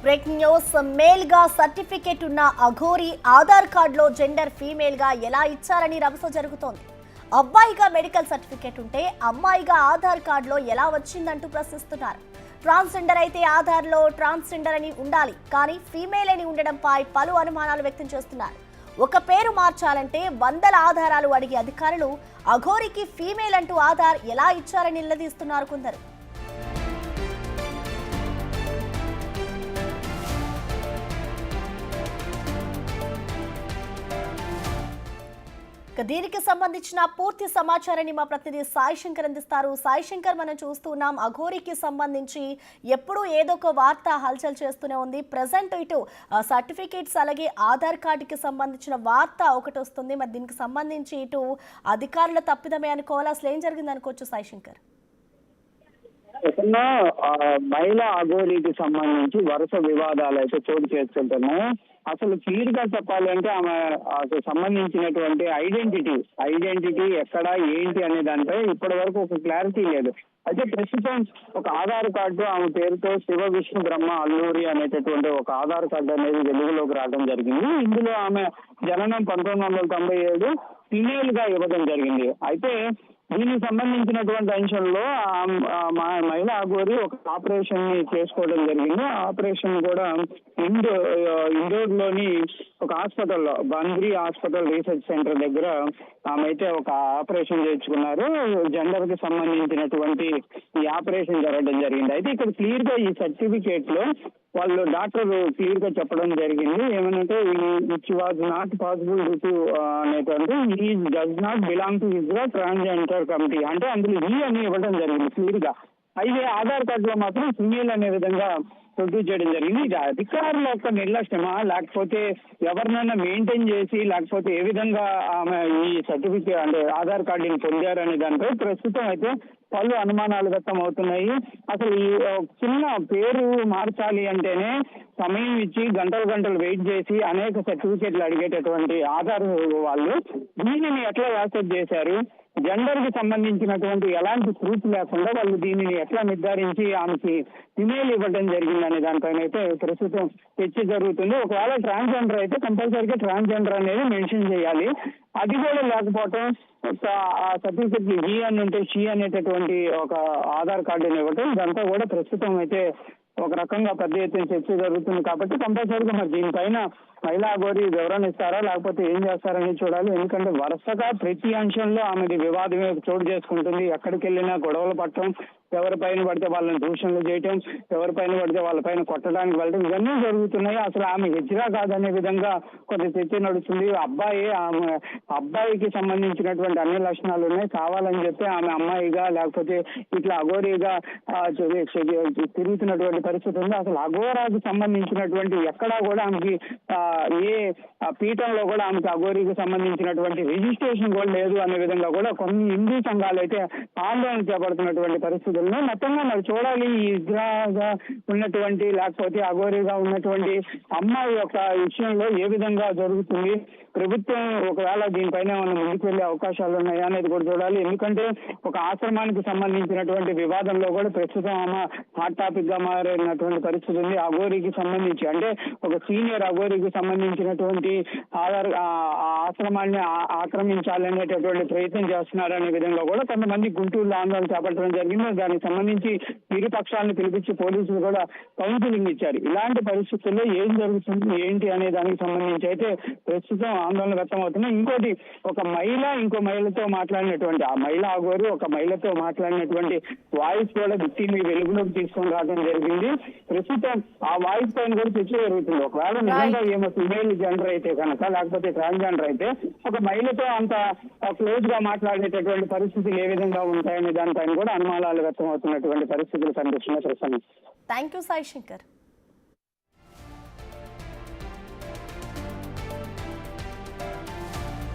Breaking news. Male గా certificate ఉన్న అఘోరి ఆధార్ కార్డులో జెండర్ ఫీమేల్ గా ఎలా ఇచ్చారని రభస జరుగుతోంది. అబ్బాయిగా మెడికల్ సర్టిఫికేట్ ఉంటే అమ్మాయిగా ఆధార్ కార్డులో ఎలా వచ్చిందంటూ ప్రశ్నిస్తున్నారు. ట్రాన్స్జెండర్ అయితే ఆధార్లో ట్రాన్స్జెండర్ అని ఉండాలి, కానీ ఫీమేల్ అని ఉండడంపై పలు అనుమానాలు వ్యక్తం చేస్తున్నారు. ఒక పేరు మార్చాలంటే వందల ఆధారాలు అడిగే అధికారులు అఘోరికి ఫీమేల్ అంటూ ఆధార్ ఎలా ఇచ్చారని నిలదీస్తున్నారు కొందరు. దీనికి సంబంధించిన పూర్తి సమాచారాన్ని మా ప్రతినిధి సాయి శంకర్ అందిస్తారు. సాయి శంకర్, మనం చూస్తున్నాం అఘోరికి సంబంధించి ఎప్పుడూ ఏదో ఒక వార్త హల్చల్ చేస్తూనే ఉంది. ప్రజెంట్ ఇటు సర్టిఫికేట్స్ అలాగే ఆధార్ కార్డుకి సంబంధించిన వార్త ఒకటి వస్తుంది. మరి దీనికి సంబంధించి ఇటు అధికారుల తప్పిదమే అనుకోవాలి, అసలు ఏం జరిగింది అనుకోవచ్చు సాయి శంకర్? మహిళా అఘోరికి సంబంధించి వరుస వివాదాలు అయితే చోటు చేసుకుంటున్నాయి. అసలు క్లియర్ గా చెప్పాలి అంటే ఆమె సంబంధించినటువంటి ఐడెంటిటీ ఎక్కడ ఏంటి అనే దానిపై ఇప్పటి వరకు ఒక క్లారిటీ లేదు. అయితే ప్రస్తుతం ఒక ఆధార్ కార్డు ఆమె పేరుతో శివ విష్ణు బ్రహ్మ అల్లూరి అనేటటువంటి ఒక ఆధార్ కార్డు అనేది వెలుగులోకి రావడం జరిగింది. ఇందులో ఆమె జననం 1997 ఫిమేల్ గా ఇవ్వడం జరిగింది. అయితే దీనికి సంబంధించినటువంటి అంశంలో మహిళా అఘోరి ఒక ఆపరేషన్ ని చేసుకోవడం జరిగింది. ఆపరేషన్ కూడా ఇండోర్ లోని ఒక హాస్పిటల్లో, బంద్రీ హాస్పిటల్ రీసెర్చ్ సెంటర్ దగ్గర ఆమె అయితే ఒక ఆపరేషన్ చేయించుకున్నారు. జెండర్ కి సంబంధించినటువంటి ఈ ఆపరేషన్ జరగడం జరిగింది. అయితే ఇక్కడ క్లియర్ గా ఈ సర్టిఫికేట్ లో వాళ్ళు డాక్టర్ క్లియర్ గా చెప్పడం జరిగింది. ఏమనంటే which was not possible due to అనేటువంటి ఈ డస్ నాట్ బిలాంగ్ టు ఇజ్రా ట్రాన్స్జెండర్ కమిటీ, అంటే అందులో ఈ అని ఇవ్వడం జరిగింది క్లియర్ గా. అయితే ఆధార్ కార్డులో మాత్రం ఫిమేల్ అనే విధంగా ప్రొడ్యూస్ చేయడం జరిగింది. ఇది అధికారుల యొక్క నిర్లక్ష్యమా, లేకపోతే ఎవరినైనా మెయింటైన్ చేసి, లేకపోతే ఏ విధంగా ఆమె ఈ సర్టిఫికేట్ అంటే ఆధార్ కార్డుని పొందారు అనే దానిపై ప్రస్తుతం అయితే పలు అనుమానాలు వ్యక్తం అవుతున్నాయి. అసలు ఈ చిన్న పేరు మార్చాలి అంటేనే సమయం ఇచ్చి గంటలు వెయిట్ చేసి అనేక సర్టిఫికేట్లు అడిగేటటువంటి ఆధార్ వాళ్ళు దీనిని ఎట్లా యాక్సెప్ట్ చేశారు? జెండర్ కి సంబంధించినటువంటి ఎలాంటి ప్రూఫ్ లేకుండా వాళ్ళు దీనిని ఎట్లా నిర్ధారించి ఆమెకి ఫిమేల్ ఇవ్వడం జరిగింది అనే దానిపైన అయితే ప్రస్తుతం చర్చ జరుగుతుంది. ఒకవేళ ట్రాన్స్జెండర్ అయితే కంపల్సరీగా ట్రాన్స్జెండర్ అనేది మెన్షన్ చేయాలి. అది కూడా లేకపోవటం, ఆ సర్టిఫికెట్ జీ అని ఉంటే షీ అనేటటువంటి ఒక ఆధార్ కార్డుని ఇవ్వటం, ఇదంతా కూడా ప్రస్తుతం అయితే ఒక రకంగా పెద్ద ఎత్తున చర్చ జరుగుతుంది. కాబట్టి కంపల్సరీగా మరి దీనిపైన మహిళా అఘోరి వివరణ ఇస్తారా, లేకపోతే ఏం చేస్తారని చూడాలి. ఎందుకంటే వరుసగా ప్రతి అంశంలో ఆమెది వివాదమే చోటు చేసుకుంటుంది. ఎక్కడికి వెళ్ళినా గొడవలు పట్టడం, ఎవరిపైన పడితే వాళ్ళని దూషణలు చేయటం, ఎవరిపైన పడితే వాళ్ళపైన కొట్టడానికి వెళ్ళడం, ఇవన్నీ జరుగుతున్నాయి. అసలు ఆమె హిజ్రా కాదనే విధంగా కొంత చర్చ నడుస్తుంది. అబ్బాయికి సంబంధించినటువంటి అన్ని లక్షణాలు ఉన్నాయి, కావాలని చెప్పి ఆమె అమ్మాయిగా లేకపోతే ఇట్లా అఘోరిగా తిరుగుతున్నటువంటి పరిస్థితి ఉంది. అసలు అఘోరాకి సంబంధించినటువంటి ఎక్కడా కూడా ఆమెకి ఏ పీఠంలో కూడా ఆమెకి అఘోరికి సంబంధించినటువంటి రిజిస్ట్రేషన్ కూడా లేదు అనే విధంగా కూడా కొన్ని హిందూ సంఘాలు అయితే ఆందోళన చేపడుతున్నటువంటి పరిస్థితుల్లో మొత్తంగా మరి చూడాలి ఈ ఇజ్రాగా ఉన్నటువంటి లేకపోతే అఘోరిగా ఉన్నటువంటి అమ్మాయి యొక్క విషయంలో ఏ విధంగా జరుగుతుంది. ప్రభుత్వం ఒకవేళ దీనిపైన మనం ముందుకు వెళ్లే అవకాశాలు ఉన్నాయా అనేది కూడా చూడాలి. ఎందుకంటే ఒక ఆశ్రమానికి సంబంధించినటువంటి వివాదంలో కూడా ప్రస్తుతం ఆమె హాట్ టాపిక్ గా మారినటువంటి పరిస్థితి ఉంది. అఘోరికి సంబంధించి అంటే ఒక సీనియర్ అఘోరికి సంబంధించినటువంటి ఆశ్రమాన్ని ఆక్రమించాలనేటటువంటి ప్రయత్నం చేస్తున్నారనే విధంగా కూడా కొంతమంది గుంటూరులో ఆందోళన చేపట్టడం జరిగింది. దానికి సంబంధించి ఇరు పక్షాలను పిలిపించి పోలీసులు కూడా కౌన్సిలింగ్ ఇచ్చారు. ఇలాంటి పరిస్థితుల్లో ఏం జరుగుతుంది ఏంటి అనే దానికి సంబంధించి అయితే ప్రస్తుతం ఆందోళన వ్యక్తం అవుతున్నాయి. ఇంకోటి, ఒక మహిళ ఇంకో మహిళతో మాట్లాడినటువంటి ఆ మహిళా అఘోరి ఒక మహిళతో మాట్లాడినటువంటి వాయిస్ కూడా దీన్ని వెలుగులోకి తీసుకొని రావడం జరిగింది. ప్రస్తుతం ఆ వాయిస్ పైన కూడా చర్చ జరుగుతుంది. ఒకవేళ నిజంగా ఏమో ఫిమేల్ జెండర్ అయితే కనుక, లేకపోతే ట్రాన్స్జెండర్ అయితే ఒక మహిళతో అంత క్లోజ్ గా మాట్లాడేటటువంటి పరిస్థితులు ఏ విధంగా ఉంటాయనే దానిపైన కూడా అనుమానాలు వ్యక్తం అవుతున్నటువంటి పరిస్థితులు కనిపిస్తున్నాయి. Thank you Sai Shankar.